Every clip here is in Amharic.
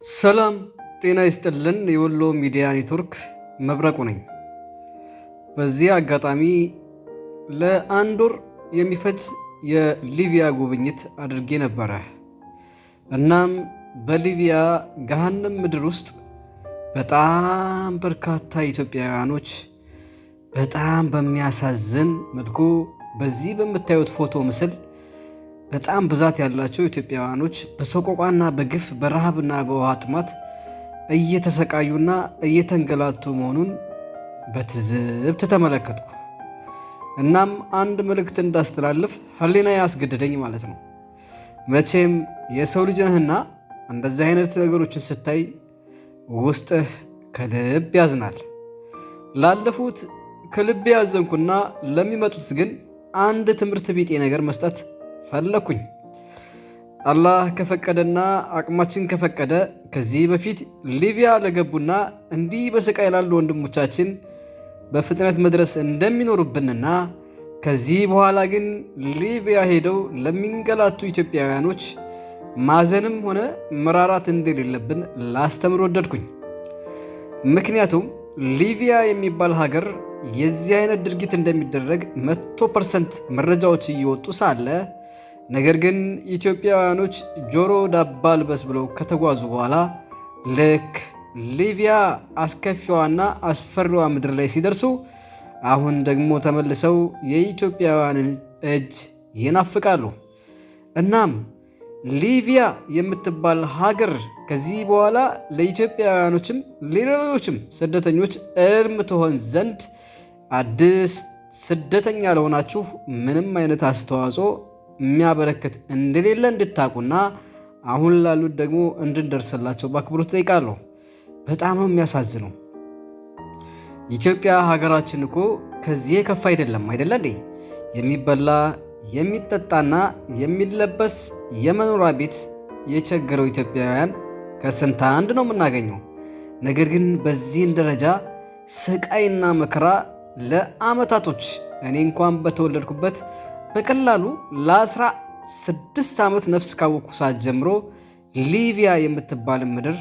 ሰላም ጤና ይስጥልን። የወሎ ሚዲያ ኔትወርክ መብረቁ ነኝ። በዚህ አጋጣሚ ለአንድ ወር የሚፈጅ የሊቢያ ጉብኝት አድርጌ ነበረ። እናም በሊቢያ ገሃነም ምድር ውስጥ በጣም በርካታ ኢትዮጵያውያኖች በጣም በሚያሳዝን መልኩ በዚህ በምታዩት ፎቶ ምስል በጣም ብዛት ያላቸው ኢትዮጵያውያኖች በሰቆቋና በግፍ በረሃብና በውሃ ጥማት እየተሰቃዩና እየተንገላቱ መሆኑን በትዝብት ተመለከትኩ። እናም አንድ መልእክት እንዳስተላልፍ ሕሊና ያስገደደኝ ማለት ነው። መቼም የሰው ልጅ ነህና እንደዚህ አይነት ነገሮችን ስታይ ውስጥህ ከልብ ያዝናል። ላለፉት ከልብ ያዘንኩና ለሚመጡት ግን አንድ ትምህርት ቢጤ ነገር መስጠት ፈለኩኝ። አላህ ከፈቀደና አቅማችን ከፈቀደ ከዚህ በፊት ሊቢያ ለገቡና እንዲህ በስቃይ ላሉ ወንድሞቻችን በፍጥነት መድረስ እንደሚኖሩብንና ከዚህ በኋላ ግን ሊቢያ ሄደው ለሚንገላቱ ኢትዮጵያውያኖች ማዘንም ሆነ መራራት እንደሌለብን ላስተምር ወደድኩኝ። ምክንያቱም ሊቢያ የሚባል ሀገር የዚህ አይነት ድርጊት እንደሚደረግ 100% መረጃዎች እየወጡ ሳለ ነገር ግን ኢትዮጵያውያኖች ጆሮ ዳባ ልበስ ብለው ከተጓዙ በኋላ ልክ ሊቢያ አስከፊዋና አስፈሪዋ ምድር ላይ ሲደርሱ አሁን ደግሞ ተመልሰው የኢትዮጵያውያንን እጅ ይናፍቃሉ። እናም ሊቢያ የምትባል ሀገር ከዚህ በኋላ ለኢትዮጵያውያኖችም ሌሎችም ስደተኞች እርም ትሆን ዘንድ አዲስ ስደተኛ ለሆናችሁ ምንም አይነት አስተዋጽኦ የሚያበረክት እንደሌለ እንድታቁና አሁን ላሉት ደግሞ እንድንደርስላቸው በአክብሮት ጠይቃለሁ። በጣም የሚያሳዝነው ኢትዮጵያ ሀገራችን እኮ ከዚህ የከፋ አይደለም እንዴ? የሚበላ የሚጠጣና የሚለበስ የመኖሪያ ቤት የቸገረው ኢትዮጵያውያን ከስንት አንድ ነው የምናገኘው። ነገር ግን በዚህን ደረጃ ስቃይና መከራ ለአመታቶች እኔ እንኳን በተወለድኩበት በቀላሉ ለ16 ዓመት ነፍስ ካወቅኩ ሰዓት ጀምሮ ሊቢያ የምትባል ምድር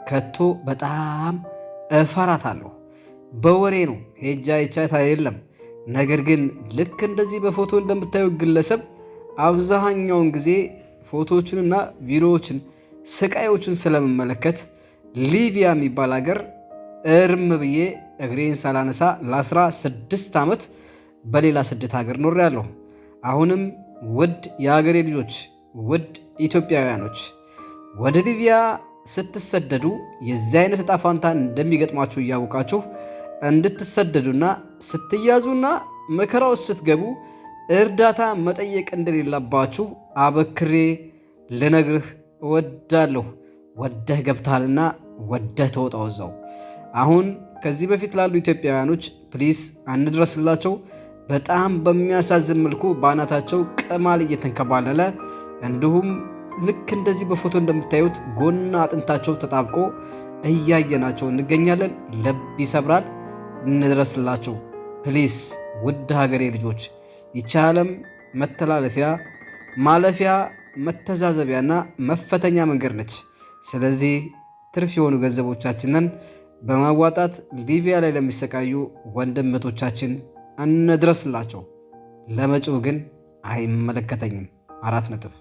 ከቶ በጣም እፈራታለሁ። በወሬ ነው ሄጃ ይቻት አይደለም። ነገር ግን ልክ እንደዚህ በፎቶ እንደምታየው ግለሰብ አብዛኛውን ጊዜ ፎቶዎችንና ቪዲዮዎችን ስቃዮችን ስለምመለከት ሊቢያ የሚባል ሀገር እርም ብዬ እግሬን ሳላነሳ ለ16 ዓመት በሌላ ስደት ሀገር ኖሬያለሁ። አሁንም ውድ የሀገሬ ልጆች፣ ውድ ኢትዮጵያውያኖች ወደ ሊቢያ ስትሰደዱ የዚህ አይነት ዕጣ ፈንታ እንደሚገጥማችሁ እያወቃችሁ እንድትሰደዱና ስትያዙና መከራ ውስጥ ስትገቡ እርዳታ መጠየቅ እንደሌለባችሁ አበክሬ ልነግርህ እወዳለሁ። ወደህ ገብተሃልና ወደህ ተወጣው እዛው። አሁን ከዚህ በፊት ላሉ ኢትዮጵያውያኖች ፕሊስ አንድረስላቸው። በጣም በሚያሳዝን መልኩ በአናታቸው ቅማል እየተንከባለለ እንዲሁም ልክ እንደዚህ በፎቶ እንደምታዩት ጎና አጥንታቸው ተጣብቆ እያየናቸው እንገኛለን። ልብ ይሰብራል። እንድረስላቸው ፕሊስ። ውድ ሀገሬ ልጆች ይቺ ዓለም መተላለፊያ፣ ማለፊያ፣ መተዛዘቢያና መፈተኛ መንገድ ነች። ስለዚህ ትርፍ የሆኑ ገንዘቦቻችንን በማዋጣት ሊቢያ ላይ ለሚሰቃዩ ወንድምቶቻችን እንድረስላቸው። ለመጪው ግን አይመለከተኝም። 4 ነጥብ